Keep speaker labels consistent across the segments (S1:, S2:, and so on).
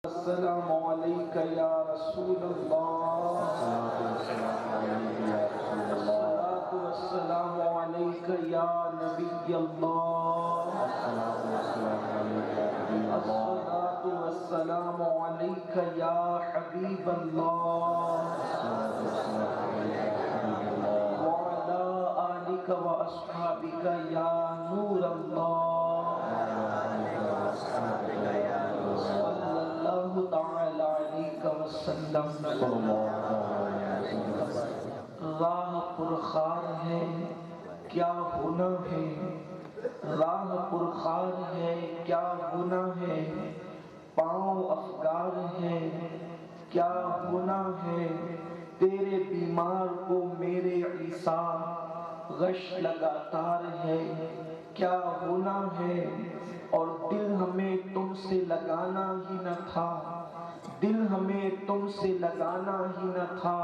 S1: السلام علیک یا رسول اللہ، الصلاۃ والسلام علیک یا نبی اللہ، الصلاۃ والسلام علیک یا حبیب اللہ، وعلی آلک واصحابک یا نور اللہ، صلی اللہ تعالی علیہ وسلم۔ راہ پرخار ہے کیا گناہ ہے، راہ پرخار ہے کیا گناہ ہے، پاؤں افگار ہے کیا گناہ ہے، تیرے بیمار کو میرے عیسیٰ غش لگاتار ہے کیا گناہ ہے، اور دل ہمیں تم سے لگانا ہی نہ تھا، دل ہمیں تم سے لگانا ہی نہ تھا،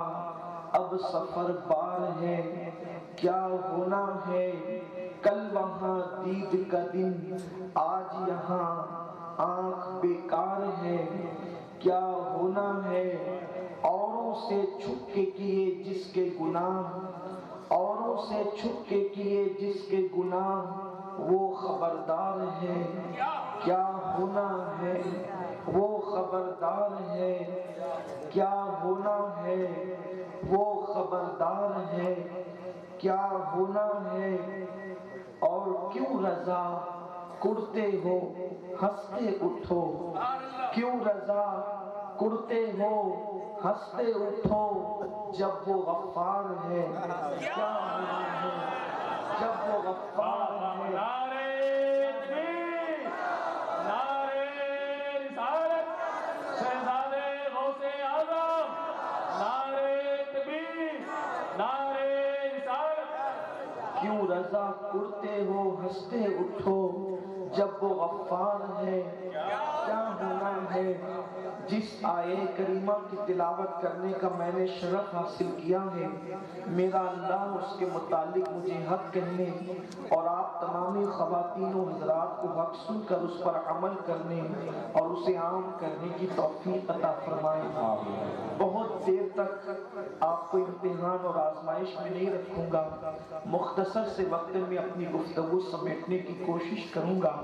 S1: اب سفر بار ہے کیا گناہ ہے، کل وہاں دید کا دن آج یہاں آنکھ بیکار ہے کیا گناہ ہے، اوروں سے چھپ کے کیے جس کے گناہ، اوروں سے چھپ کے کیے جس کے گناہ، وہ خبردار ہے کیا گناہ ہے، وہ خبردار ہے کیا گناہ ہے، وہ خبردار ہے کیا گناہ ہے، اور کیوں رضا کرتے ہو ہنستے اٹھو، کیوں رضا کرتے ہو ہنستے اٹھو، جب وہ غفار ہے کیا گناہ ہے، جب وہ غفار ہے۔
S2: نعرے تکبیر، نعرے رسالت، شہزادے غوث اعظم، نعرے تکبیر، نعرے رسالت۔
S1: کیوں رضا کرتے ہو ہنستے اٹھو، جب وہ غفار ہے کیا گناہ ہے۔ جس آیے کریمہ کی تلاوت کرنے کا میں نے شرف حاصل کیا ہے، میرا اللہ اس کے متعلق مجھے حق کہنے اور آپ تمامی خواتین و حضرات کو حق سن کر اس پر عمل کرنے اور اسے عام کرنے کی توفیق عطا فرمائے۔ بہت دیر تک آپ کو امتحان اور آزمائش میں نہیں رکھوں گا، مختصر سے وقت میں اپنی گفتگو سمیٹنے کی کوشش کروں گا۔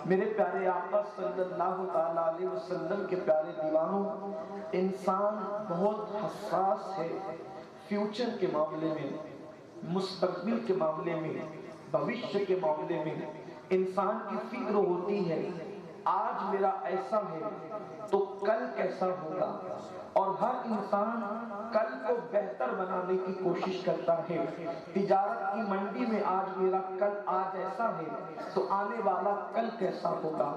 S1: میرے پیارے آقا صلی اللہ تعالیٰ علیہ وسلم کے پیارے دیوانوں، انسان بہت حساس ہے فیوچر کے معاملے میں، مستقبل کے معاملے میں، بھوشیہ کے معاملے میں انسان کی فکر ہوتی ہے آج میرا ایسا ہے تو کل کیسا ہوگا، اور ہر انسان کل کو بہتر بنانے کی کوشش کرتا ہے۔ تجارت کی منڈی میں آج میرا کل آج ایسا ہے تو آنے والا کل کیسا ہوگا،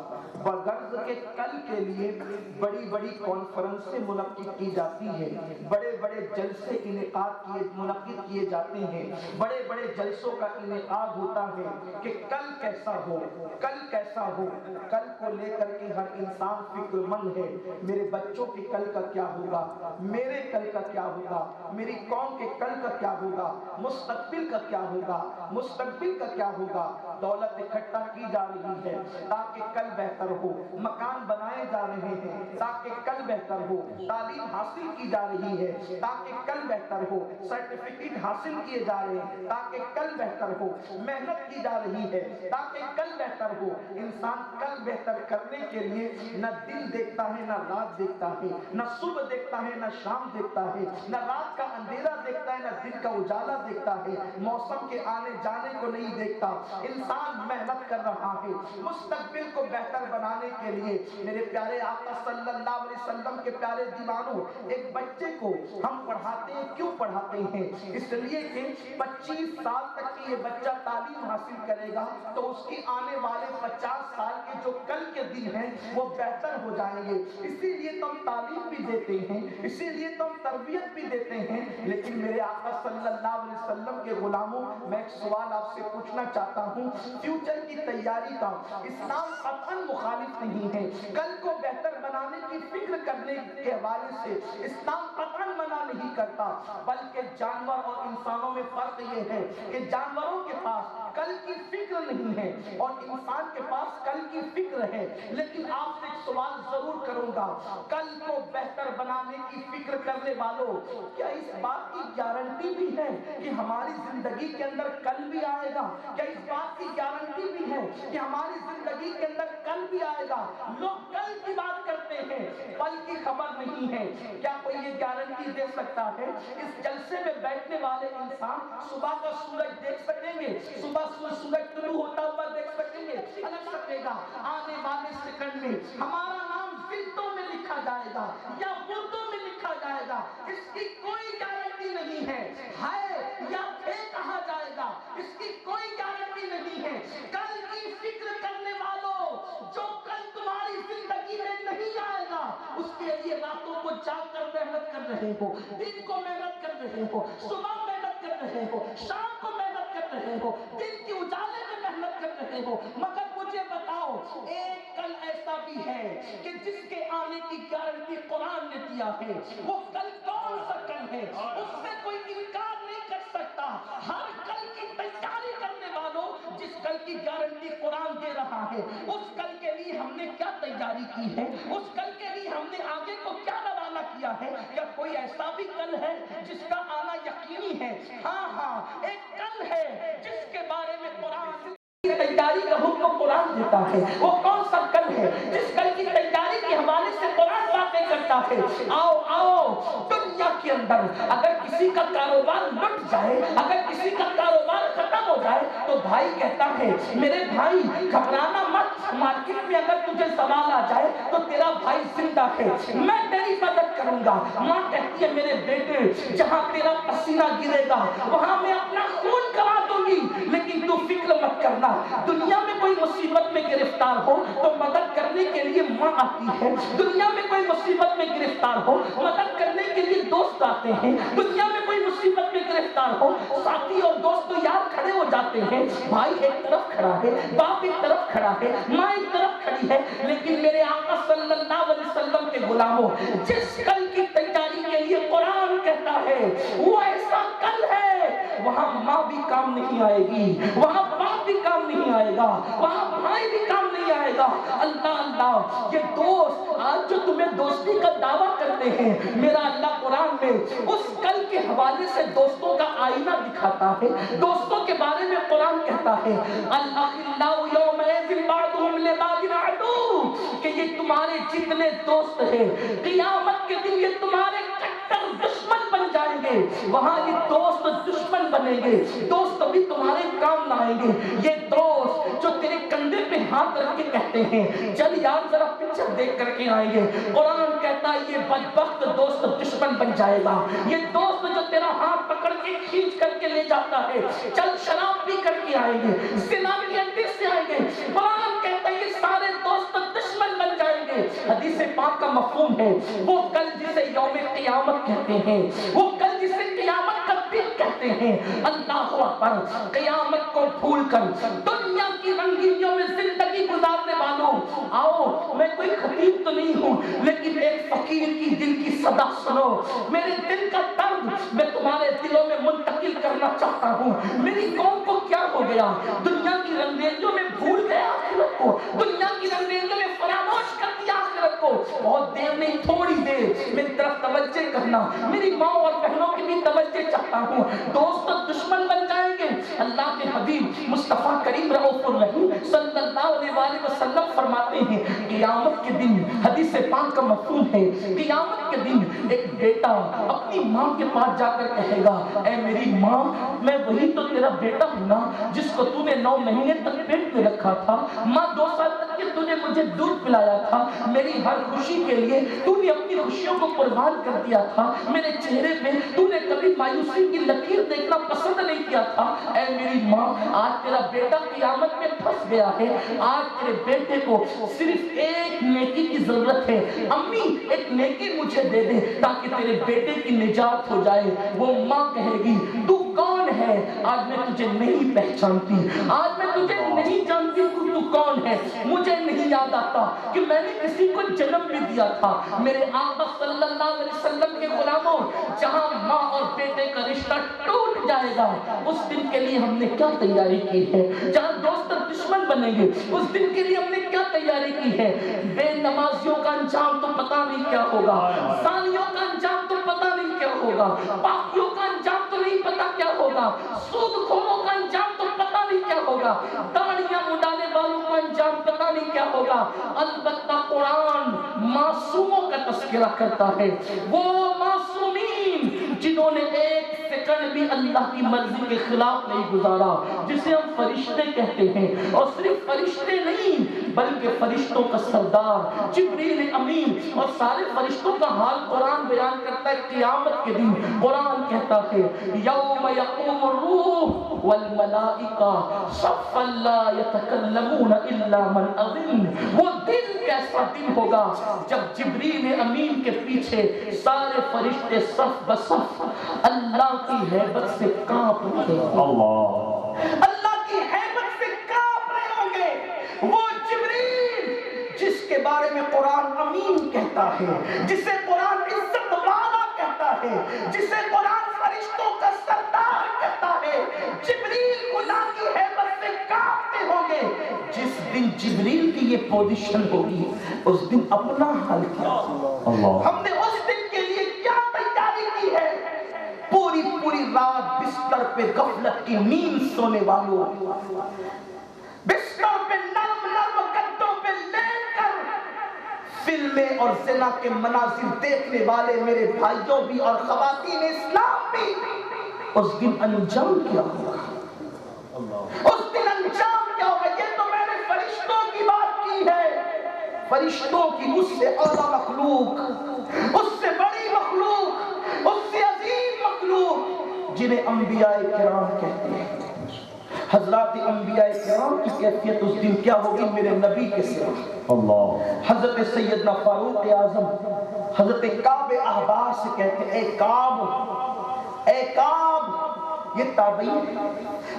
S1: بغرض کے کل کے لیے بڑی بڑی کانفرنسیں منعقد کی جاتی ہیں، بڑے بڑے جلسے منعقد کیے جاتے ہیں، بڑے بڑے جلسوں کا انعقاد ہوتا ہے کہ کل کیسا ہو، کل کیسا ہو، کل کو لے کر کے ہر انسان فکر مند ہے۔ میرے بچوں کے کل کا کیا ہوگا، میرے کل کا کیا ہوگا، میری قوم کے کل کا کیا ہوگا، مستقبل کا کیا ہوگا، مستقبل کا کیا ہوگا۔ دولت اکٹھا کی جا رہی ہے تاکہ کل بہتر ہو، مکان بنائے جا رہے ہیں تاکہ کل بہتر ہو، تعلیم حاصل کی جا رہی ہے تاکہ کل بہتر ہو، سرٹیفکیٹ حاصل کیے جا رہے ہیں تاکہ کل بہتر ہو، محنت کی جا رہی ہے تاکہ کل بہتر ہو۔ انسان کل بہتر کرنے کے لیے نہ دن دیکھتا ہے نہ رات دیکھتا ہے، نہ صبح دیکھتا ہے نہ شام دیکھتا ہے، نہ رات کا اندھیرا دیکھتا ہے نہ دن کا اجالا دیکھتا ہے، موسم کے آنے جانے کو نہیں دیکھتا۔ انسان محنت کر رہا ہے مستقبل کو بہتر بنانے کے لیے۔ میرے پیارے آقا صلی اللہ علیہ وسلم کے پیارے دیوانوں، ایک بچے کو ہم پڑھاتے ہیں، کیوں پڑھاتے ہیں؟ اس لیے کہ 25 سال تک کی یہ بچہ تعلیم حاصل کرے گا تو اس کی آنے والے 50 سال کے جو کل کے دن ہیں وہ بہتر ہو جائیں گے۔ اسی لیے تو ہم تعلیم بھی دیتے ہیں، اسی لیے تو ہم تربیت بھی دیتے ہیں۔ لیکن میرے آقا صلی اللہ علیہ وسلم کے غلاموں، میں ایک سوال آپ سے پوچھنا چاہتا ہوں، فیوچر کی تیاری کا اسلام قطعاً مخالف نہیں ہے، کل کو بہتر بنانے کی فکر کرنے کے حوالے سے اسلام قطعاً منع نہیں کرتا، بلکہ جانور اور انسانوں میں فرق یہ ہے کہ جانوروں کے پاس کل کی فکر نہیں ہے اور انسان کے پاس کل کی فکر ہے۔ لیکن آپ سے ایک سوال ضرور کروں گا، کل کو بہتر بنانے کی فکر کرنے والوں، کیا اس بات کی گارنٹی بھی ہے کہ ہماری زندگی کے اندر کل بھی آئے گا؟ کیا اس بات کی گارنٹی بھی ہے کہ ہماری زندگی کے اندر کل بھی آئے گا؟ لوگ کل کی بات کرتے ہیں، کل کی خبر نہیں ہے۔ کیا کوئی یہ گارنٹی دے سکتا ہے؟ اس جلسے میں بیٹھنے والے انسان صبح کا سورج دیکھ سکیں گے، صبح سورج طلوع ہوتا ہوا دیکھ سکیں گے، لگ سکے گا آنے والے سیکنڈ میں ہمارا نام زندوں میں لکھا جائے گا یا مردوں میں لکھا جائے گا، اس کی کوئی گارنٹی نہیں ہے یا تھے کہا جائے گا، اس کی کوئی گارنٹی نہیں ہے۔ کل کی فکر کرنے والوں، جو کل تمہاری زندگی میں نہیں آئے گا، اس کے لیے راتوں کو جاگ کر محنت کر رہے ہو، دن کو محنت کر رہے ہو، صبح محنت کر رہے ہو، شام کو محنت کر رہے ہو، دن کی اجالے میں محنت کر رہے ہو، مگر مجھے بتاؤ ایک کل ایسا بھی ہے کہ جس کے آنے کی گارنٹی قرآن نے دیا ہے، وہ کل کون سا کل ہے؟ اس سے کوئی انکار نہیں کر سکتا۔ ہر کل کی تیاری کرنے والوں، جس کل کی گارنٹی قرآن دے رہا ہے، اس کل کے لیے ہم نے کیا تیاری کی ہے؟ اس کل کے لیے ہم نے آگے کو کیا روانہ کیا ہے؟ کیا کوئی ایسا بھی کل ہے جس کا آنا یقینی ہے؟ ہاں ایک کل ہے جس کے بارے میں قرآن تیاری کا حکم قرآن دیتا ہے۔ وہ کون سا کل ہے جس کل کی تیاری کے حوالے سے قرآن باتیں کرتا ہے؟ آؤ دنیا کے اندر اگر کسی کا کاروبار لٹ جائے، اگر کسی کا کاروبار ختم ہو جائے تو بھائی کہتا ہے میرے بھائی گھبرانا مت، مارکیٹ میں اگر تجھے سوال آ جائے تو تیرا بھائی زندہ ہے، میں تیری مدد کروں گا۔ ماں کہتی ہے میرے بیٹے جہاں تیرا پسینہ گرے گا وہاں میں اپنا خون کرا دوں گی، لیکن تو فکر مت کرنا۔ دنیا میں کوئی مصیبت میں گرفتار ہو تو مدد کرنے کے لیے ماں آتی ہے، دنیا میں کوئی مصیبت میں گرفتار ہو مدد کرنے کے لیے دوست آتے ہیں، دنیا میں کوئی مصیبت میں گرفتار ہو ساتھی اور دوست یار کھڑے ہو جاتے ہیں۔ بھائی ایک طرف کھڑا ہے، باپ ایک طرف کھڑا ہے، ماں ایک طرف کھڑی ہے، لیکن میرے آقا صلی اللہ علیہ وسلم کے غلاموں، جس کل کی تیاری کے لیے قرآن کہتا ہے وہ ایسا کل ہے وہاں ماں بھی کام نہیں آئے گی، وہاں باپ بھی کام نہیں آئے گا، وہاں بھائی بھی کام نہیں آئے گا۔ اللہ یہ دوست آج جو تمہیں دوستی کا دعویٰ کرتے ہیں، میرا اللہ قرآن میں اس کل کے حوالے سے دوستوں کا آئینہ دکھاتا ہے۔ دوستوں کے بارے میں قرآن کہتا ہے الاخلاء یومئذ بعضهم لبعض عدو، کہ یہ تمہارے جتنے دوست ہیں قیامت کے دن یہ تمہارے کٹر دشمن بن جائیں گے۔ وہاں یہ دوست دشمن بنیں گے، دوست بھی تمہارے کام نہ آئیں گے۔ یہ دوست جو تیرے کندھے پہ ہاتھ رکھ کے کہتے ہیں چل یار ذرا پکچر دیکھ کر کے آئیں گے، قرآن کہتا ہے یہ بدبخت دوست دشمن بن جائے گا۔ یہ دوست جو تیرا ہاتھ پکڑ کے کھینچ کر کے لے جاتا ہے چل شراب پی کر کے آئیں گے، زنا کے اڈے سے آئیں گے، قرآن کہتا ہے یہ سارے دوست دشمن بن جائیں گے۔ حدیث پاک کا مفہوم ہے وہ کل جسے یوم قیامت کہتے ہیں، وہ کل جسے قیامت کا دن کہتے ہیں۔ اللہ اکبر، قیامت کو بھول کر دنیا کی رنگینیوں میں زندگی گزارنے والوں، آؤ میں کوئی خطیب تو نہیں ہوں لیکن ایک فقیر کی دل کی صدا سنو، میرے دل کا درد میں تمہارے دلوں میں منتقل کرنا چاہتا ہوں۔ میری قوم کو کیا ہو گیا؟ دنیا کی رنگینیوں میں بھول گیا آخرت کو، دنیا کی رنگینیوں میں فراموش کر دیا آخرت کو۔ بہت دیر نہیں تھوڑی دیر میری طرف توجہ کرنا، میری ماں اور بہنوں کی بھی توجہ چاہتا ہوں۔ دوست دشمن بن جائیں گے۔ اللہ کے حبیب مصطفیٰ کریم رؤوف الرحیم صلی اللہ علیہ وآلہ وسلم فرماتے ہیں قیامت کے دن، حدیث پاک کا مفہوم ہے قیامت کے دن ایک بیٹا اپنی ماں کے پاس جا کر کہے گا اے میری ماں میں وہی تو تیرا بیٹا ہوں نا جس کو تو نے 9 مہینے تک پیٹ میں رکھا تھا، ماں 2 سال تک کہ تو نے مجھے دودھ پلایا تھا، میری ہر خوشی کے لیے تو نے اپنی خوشیوں کو قربان کر دیا تھا، میرے چہرے پہ تو نے کبھی مایوسی کی لکیر دیکھنا پسند نہیں کیا تھا۔ اے میری ماں آج تیرا بیٹا قیامت میں پھنس گیا ہے، آج تیرے بیٹے کو صرف ایک نیکی کی ضرورت ہے، امی ایک نیکی مجھے دے دے تاکہ تیرے بیٹے کی نجات ہو جائے۔ وہ ماں کہے گی تو کون
S3: ہے؟ آج میں تجھے نہیں پہچانتی، آج میں تجھے نہیں جانتی تو کون ہے۔ مجھے نہیں یاد آتا کہ میں نے کسی کو جنم بھی دیا تھا۔ میرے آقا صلی اللہ علیہ وسلم کے غلاموں، جہاں ماں اور بیٹے کا رشتہ ٹوٹ جائے گا اس دن کے لیے ہم نے کیا تیاری کی ہے؟ جہاں دوست اور دشمن بنیں گے اس دن کے لیے ہم نے کیا تیاری کی ہے؟ بے نمازیوں کا انجام تو پتہ نہیں کیا ہوگا، زانیوں کا انجام تو پتہ نہیں کیا ہوگا، پاکیوں کا انجام تو نہیں پتہ کیا ہوگا، سود خوروں کا انجام تو پتہ نہیں کیا ہوگا، داڑیاں مڈانے والوں کا انجام پتہ نہیں کیا ہوگا۔ البتہ قرآن معصوموں کا تذکرہ کرتا ہے، وہ معصومین جنہوں نے ایک سیکنڈ بھی اللہ کی مرضی کے خلاف نہیں گزارا، جسے ہم فرشتے کہتے ہیں، اور صرف فرشتے نہیں بلکہ فرشتوں کا سردار جبریل امین، اور سارے فرشتوں کا حال قرآن بیان کرتا ہے قیامت کے دن۔ قرآن کہتا ہے یوم یقوم الروح والملائکہ صفا لا یتکلمون الا من اذن۔ وہ دن کیسا دن ہوگا جب جبریل امین کے پیچھے سارے فرشتے صف بصف اللہ کی ہیبت سے کانپ رہے ہیں، اللہ کی ہیبت سے کانپ رہے ہوں گے۔ وہ جبریل جس کے بارے میں قرآن امین کہتا ہے، جسے قرآن عزت والا کہتا ہے، جسے قرآن فرشتوں کا سردار کہتا ہے، جبریل خدا کی ہیبت سے کانپتے ہوں گے۔ جس دن جبریل کی یہ پوزیشن ہوگی اس دن اپنا حال کیا ہوگا؟ ہم نے اس دن کے لیے کیا تیاری کی ہے؟ پوری پوری رات بستر پہ غفلت کی نیند سونے والوں، بستر پہ نرم نرم گدوں پہ لیٹ کر فلمیں اور زنا کے مناظر دیکھنے والے میرے بھائیوں بھی اور خواتین اسلام بھی، اس دن انجام کیا ہوگا؟ اس دن انجام کیا ہوگا؟ یہ تو میں نے فرشتوں کی بات کی ہے، فرشتوں کی اس سے اعلیٰ مخلوق، اس سے بڑی مخلوق، اس سے عظیم مخلوق جنہیں انبیاء کرام کہتے ہیں۔ حضرات انبیاء کرام کی کیفیت اس دن کیا ہوگی میرے نبی کے سوا؟ حضرت سیدنا فاروق اعظم حضرت کعب احبار سے کہتے ہیں اے کعب، یہ تابعین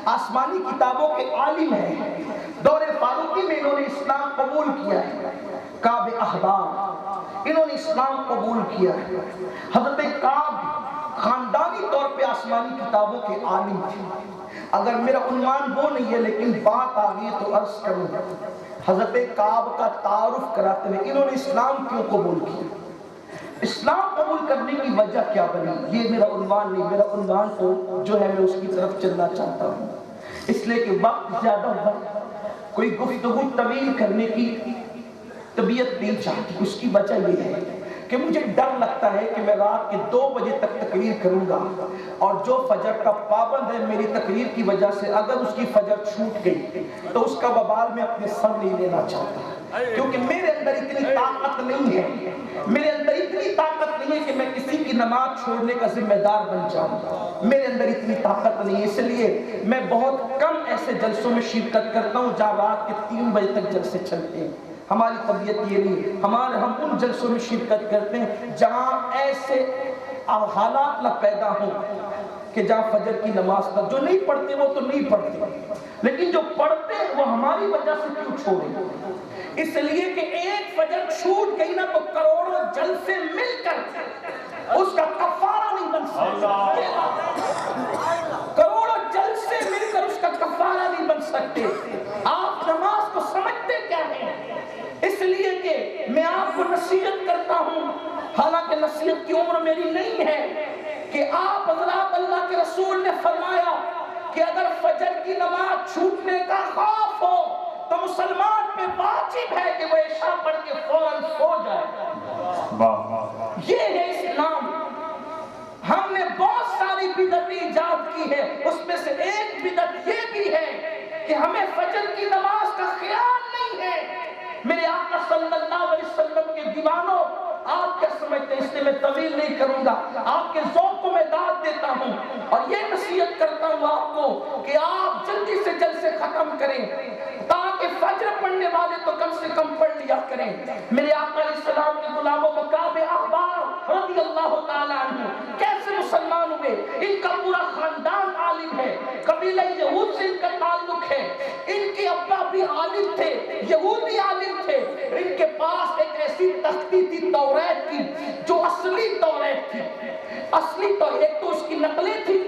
S3: آسمانی کتابوں کے عالم ہیں، دور فاروقی میں انہوں نے اسلام قبول کیا ہے۔ کعب احبار انہوں نے اسلام قبول کیا ہے۔ حضرت کعب خاندانی طور پہ آسمانی کتابوں کے عالم تھے۔ اگر میرا عنوان وہ نہیں ہے لیکن بات آ گئی تو عرض کروں، حضرت کعب کا تعارف کراتے ہوئے انہوں نے اسلام کیوں قبول کیا، اسلام قبول کرنے کی وجہ کیا بنی، یہ میرا عنوان نہیں، میرا عنوان تو جو ہے میں اس کی طرف چلنا چاہتا ہوں، اس لیے کہ وقت زیادہ ہوا، کوئی گفتگو طویل کرنے کی طبیعت نہیں چاہتی۔ اس کی وجہ یہ ہے کہ مجھے ڈر لگتا ہے کہ میں رات کے 2 بجے تک تقریر کروں گا، اور جو فجر کا پابند ہے میری تقریر کی وجہ سے اگر اس کی فجر چھوٹ گئی تو اس کا وبال میں اپنے سر نہیں لینا چاہتا، کیونکہ میرے اندر اتنی طاقت نہیں ہے، میرے اندر اتنی طاقت نہیں ہے کہ میں کسی کی نماز چھوڑنے کا ذمہ دار بن جاؤں، میرے اندر اتنی طاقت نہیں ہے۔ اس لیے میں بہت کم ایسے جلسوں میں شرکت کرتا ہوں جہاں رات کے 3 بجے تک جلسے چلتے ہیں۔ ہماری طبیعت یہ نہیں، ہم ان جلسوں میں شرکت کرتے ہیں جہاں ایسے حالات نہ پیدا ہوں کہ جہاں فجر کی نماز کا جو نہیں پڑھتے وہ تو نہیں پڑھتے، لیکن جو پڑھتے وہ ہماری وجہ سے کیوں چھوڑیں؟ اس لیے کہ ایک فجر چھوٹ گئی نا تو کروڑوں جلسے مل کر اس کا کفارہ نہیں بن سکتے، کروڑوں جلسے مل کر اس کا کفارہ نہیں بن سکتے۔ آپ نماز کو سمجھتے کیا ہیں؟ اس لیے کہ میں آپ کو نصیحت کرتا ہوں، حالانکہ نصیحت کی عمر میری نہیں ہے، کہ آپ حضرات اللہ کے رسول نے فرمایا کہ اگر فجر کی نماز چھوٹنے کا خوف ہو تو مسلمان پہ واجب ہے کہ وہ عشاء پڑھ کے فوراً سو جائے۔ یہ ہے اسلام۔ ہم نے بہت ساری بدعتیں ایجاد کی ہے، اس میں سے ایک بدعت یہ بھی ہے کہ ہمیں فجر کی نماز کا خیال نہیں ہے۔ میرے آقا صلی اللہ علیہ وسلم کے دیوانوں، آپ کیا سمجھتے ہیں؟ اس لیے میں طویل نہیں کروں گا، آپ کے ذوق کو میں داد دیتا ہوں اور یہ نصیحت کرتا ہوں آپ کو کہ آپ جلدی سے جلد سے ختم کریں تاکہ فجر پڑھنے والے تو کم سے کم پڑھ لیا کریں۔ میرے آقا علیہ السلام کے غلاموں کعب احبار رضی اللہ تعالیٰ عنہ کیسے مسلمان ہوئے؟ ان کا پورا خاندان عالم ہے، قبیلہ یہود سے ان کا تعلق ہے. ان کے ابا بھی عالم تھے, یہودی عالم تھے. ان کے پاس ایک ایسی تختی تھی توریت کی جو اصلی توریت تھی. اصلی توریت تو اس کی نقلیں تھی,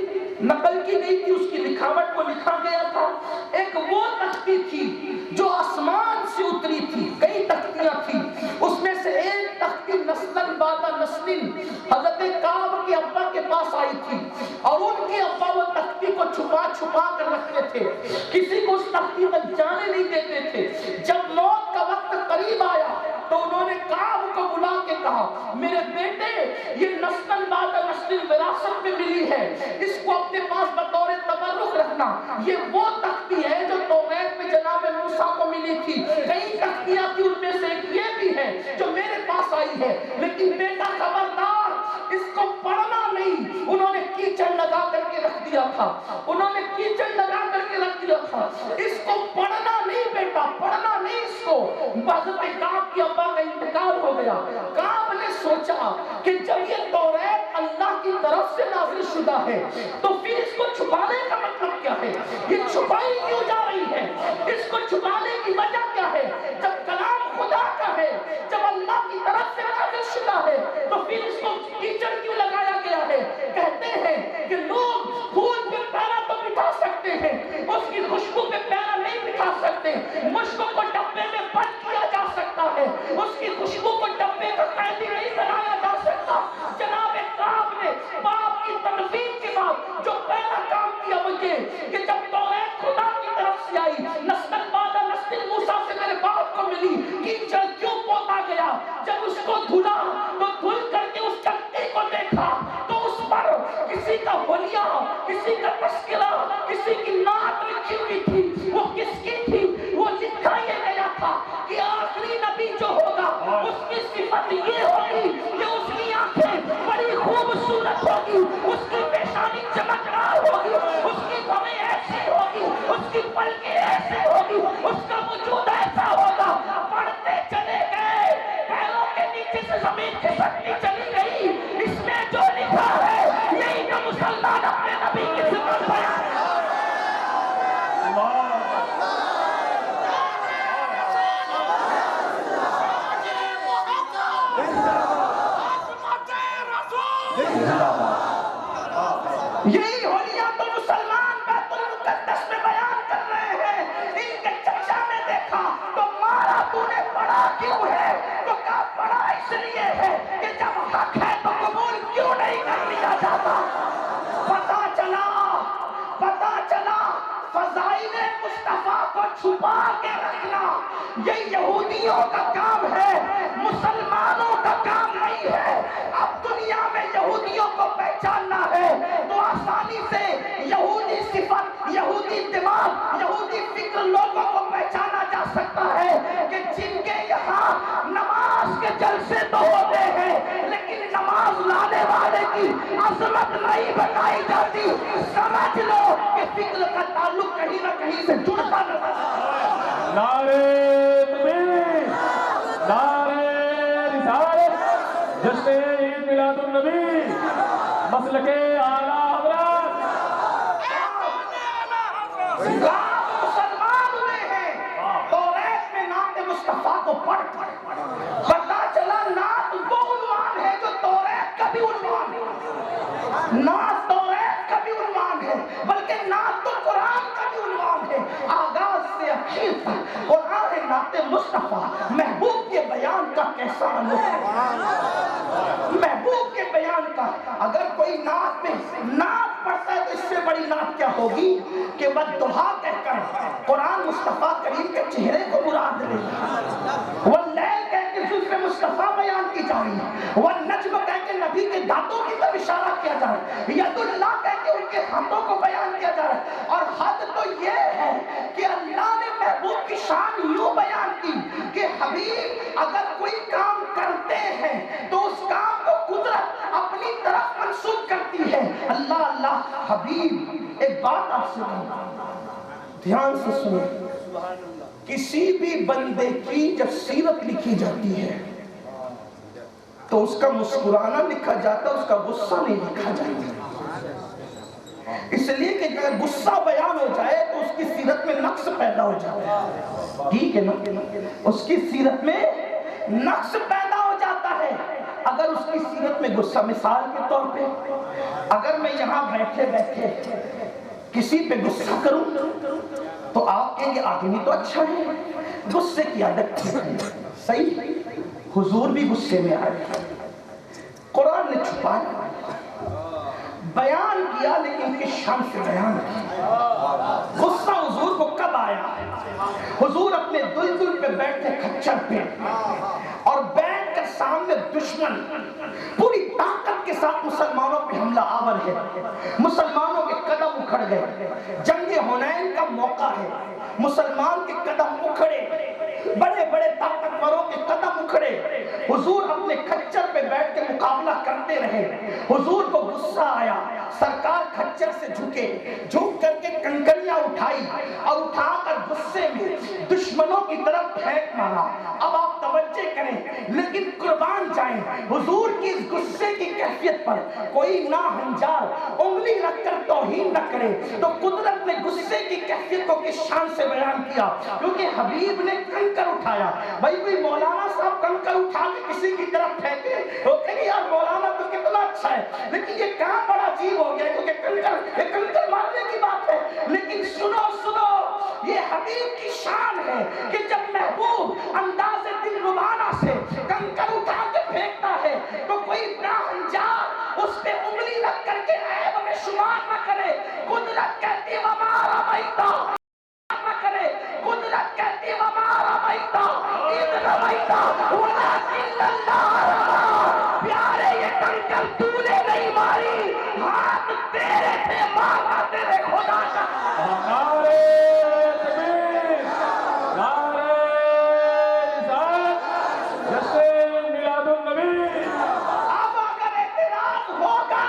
S3: نقل کی گئی تھی, اس کی لکھاوٹ کو لکھا گیا تھا. ایک وہ تختی تھی جو آسمان سے اتری تھی. کئی تختیاں تھیں, اس میں سے ایک تختی نسلن بعد نسلن حضرت کعب کے ابا کے پاس آئی تھی, اور ان کے ابا وہ تختی کو چھپا چھپا کر رکھتے تھے, کسی کو اس تختی تک جانے نہیں دیتے تھے. جب موت کا وقت قریب آیا تو انہوں نے کعب کو بلا کے کہا, میرے بیٹے یہ نسلن بعد نسلن وراثت میں ملی ہے, اس کو اپنے پاس بطور تبرک رکھنا. یہ وہ تختی ہے جو توریت میں جناب موسیٰ کو ملی تھی. کئی تختیاں تھی, ان میں سے ایک یہ بھی ہے جو میرے پاس آئی ہے, لیکن بیٹا خبردار اس کو پڑھنا نہیں. انہوں نے کیچڑ لگا کر کے رکھ دیا تھا, انہوں نے کیچڑ لگا کر کے رکھ دیا تھا. اس کو پڑھنا نہیں بیٹا, پڑھنا نہیں اس کو. حضرت کعب کے ابا کا انتقال ہو گیا. کعب نے سوچا کہ جب یہ توریت اللہ کی طرف سے نازل شدہ ہے تو پھر اس کو چھپانے کا مطلب کیا ہے؟ یہ چھپائی کیوں جا رہی ہے؟ اس کو چھپانے کی وجہ کیا ہے؟ جب کلام خدا کا ہے, جب اللہ کی طرف سے نازل شدہ ہے, تو پھر اس کو کیچڑ کیوں لگایا گیا ہے؟ کہتے ہیں کہ لوگ پھول پہ پیرا تو بٹھا سکتے ہیں, اس کی خوشبو پہ پیرا نہیں بٹھا سکتے. مشکوں کو ڈبے میں بند کیا جا سکتا ہے, اس کی خوشبو کو ڈبے کا قیدی نہیں بنایا جا سکتا. جناب کعب نے باپ کی تنظیم کے بعد جو پہلا کام کیا وہ یہ کہ جب توریت خدا کی طرف سے آئی, نسل بعد نسل موسیٰ سے میرے باپ کو ملی, کیچڑ کیوں پوتا گیا؟ جب اس کو دھلا تو دھل کر کے اس چٹی کو دیکھا تو اس پر کسی کا حلیہ, کسی کا تذکرہ, کسی کی نعت لکھی ہوئی تھی. وہ کس کی تھی؟ وہ لکھا یہ گیا تھا کہ آخری نبی جو ہوگا اس کی صفت یہ ہوگی کہ اس کی آنکھیں بڑی خوبصورت ہوگی, اس کی پیشانی چمکدار ہوگی, اس کی بھویں ایسی ہوگی, اس کی پلکیں ایسی ہوگی, اس کا وجود ایسا ہوگا. پڑھتے چلے گئے, پیروں کے نیچے سے زمین کھسکتی چلی گئی. اس میں جو لکھا ہے یہی تو مسلمان اپنے نبی کی صفت بیان ہے. یہی ہولیاں تو مسلمان بیت المقدس میں بیان کر رہے ہیں. ان کے چچا نے دیکھا تو مارا, تو نے پڑھا کیوں ہے؟ تو کہا پڑھا اس لیے ہے کہ جب حق ہے تو قبول کیوں نہیں کر لیا جاتا. پتا چلا فضائل مصطفیٰ کو چھپا کے رکھنا یہ یہودیوں کا کام ہے, مسلمانوں کا کام نہیں ہے. اب دنیا میں یہودیوں کو پہچاننا ہے تو آسانی سے یہودی صفت, یہودی دماغ, یہودی فکر لوگوں کو پہچانا جا سکتا ہے کہ جن کے یہاں نماز کے جلسے تو ہوتے ہیں لیکن نماز لانے والے کی عظمت نہیں بتائی جاتی. سمجھ لو کہ فکر کا تعلق کہیں نہ کہیں سے جڑتا نظر آتا ہے.
S2: نعرے تکبیر, نعرے رسالت, جشن عید میلاد النبی, مسلک اعلیٰ حضرات.
S3: مسلمان ہوئے ہیں, توریت میں نعت مصطفیٰ کو پڑھ پتا چلا نعت وہ عنوان ہے جو توریت کا بھی عنوان ہے. نعت توریت کا بھی عنوان ہے, بلکہ نعت تو قرآن کا بھی عنوان ہے. آغاز سے اخیر تک قرآن ہے نعت مصطفیٰ. محبوب کے بیان کا کیسا انوکھا ہے, محبوب کے بیان کا. اگر کوئی نعت میں نعت پڑھتا ہے تو اس سے بڑی نعت کیا ہوگی کہ والضحیٰ کہہ کر قرآن مصطفیٰ کریم کے چہرے کو مراد لے, واللیل کہہ کے زلف مصطفیٰ بیان کی جا رہی ہے, والنجم کہہ کے نبی کے دانتوں کی طرف اشارہ کیا جا رہا ہے, ید اللہ کہہ کے ان کے ہاتھوں کو بیان کیا جا رہا ہے. اور حد تو یہ ہے کہ اللہ نے محبوب کی شان یوں بیان کی کہ حبیب اگر کوئی کام کرتے ہیں تو اس کام کو قدرت اپنی طرف منسوب کرتی ہے. اللہ اللہ حبیب. ایک بات آپ سے دھیان سے سنیں, کسی بھی بندے کی جب سیرت لکھی جاتی ہے تو اس کا مسکرانا لکھا جاتا ہے, اس کا غصہ نہیں لکھا جاتا.
S1: اس لیے کہ اگر غصہ بیان ہو جائے تو اس کی سیرت میں نقص پیدا ہو جاتا ہے، ٹھیک ہے نا؟ اس کی سیرت میں نقص پیدا ہو جاتا ہے اگر اس کی سیرت میں غصہ. مثال کے طور پہ اگر میں یہاں بیٹھے بیٹھے کسی پہ غصہ کروں تو آپ کہیں گے آدمی تو اچھا ہے، غصے کی عادت ہے، صحیح. حضور بھی غصے میں آئے، قرآن نے چھپایا، بیان کیا لیکن کس شان سے بیان کیا. غصہ حضور کو کب آیا؟ حضور اپنے دلدل پہ بیٹھے کھچر پہ اور بیٹھ کر سامنے دشمن پوری طاقت کے ساتھ مسلمانوں پہ حملہ آور ہے، مسلمانوں کے قدم اکھڑ گئے، جنگ حنین کا موقع ہے، مسلمان کے قدم اکھڑے، بڑے بڑے طاقتوروں کے قدم اکھڑے. حضور اپنے کھچر پہ بیٹھ کے مقابلہ کرتے رہے. حضور کو غصہ آیا، سرکار کھچر سے جھکے، جھک کر کے کنکریاں اٹھائی اور اٹھا کر غصے میں دشمنوں کی طرف پھینک مارا. اب آپ توجہ کریں، لیکن قربان جائیں حضور کی اس غصے کی کیفیت پر کوئی ناہنجار انگلی رکھ کر توہین نہ کرے. تو قدرت نے غصے کی کیفیت کو کس شان سے بیان کیا؟ کیونکہ حبیب نے کنکر اٹھایا. بھائی کوئی مولانا صاحب کنکر اٹھا کے کسی کی طرف پھینکے، وہ کہیں یار مولانا تو کتنا اچھا ہے، لیکن یہ کام بڑا عجیب ہو گیا کیونکہ کنکر مارنے کی بات ہے. لیکن سنو سنو، یہ حبیب کی شان ہے کہ جب محبوب انداز دل ربانہ سے کنکر اٹھا کے پھینکتا ہے تو کوئی ناہنجار اس پہ انگلی رکھ کر کے عیب میں شمار نہ کرے. قدرت کہتی ہے ہمارا بیٹا نہ کرے، قدرت کہتی ہے ہمارا بیٹا اذ رمیتا ولکن اللہ رمی. پیارے یہ کنکر تو نے نہیں ماری، ہاتھ تیرے تھے، مارا تیرے خدا کا.
S2: نعرے تکبیر، نعرے رسالت، جشن میلاد النبی.
S1: اب اگر اعتراض ہوگا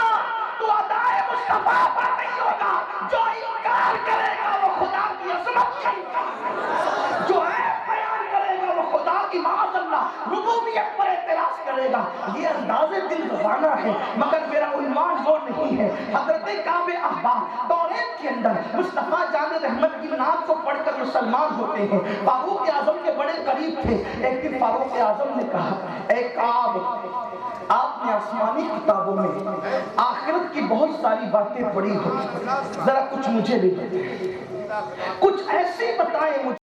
S1: تو ادائے مصطفیٰ پر نہیں ہوگا. جو انکار کرے گا وہ خدا کی عظمت کا انکار ہے، جو عیب بیان کرے گا وہ خدا کی معاذ اللہ ربوبیت پر اعتراض کرے گا. یہ انداز دل ربانہ ہے، مگر میرا عنوان وہ نہیں ہے. حضرت کعب احبار توریت کے اندر مصطفیٰ جان رحمت کی نام کو پڑھ کر مسلمان ہوتے ہیں. فاروق اعظم کے بڑے قریب تھے. ایک دن فاروق اعظم نے کہا، اے کعب، آپ نے آسمانی کتابوں میں آخرت کی بہت ساری باتیں پڑھی ہوئی، ذرا کچھ مجھے بھی بتائیں، کچھ ایسی بتائیں مجھے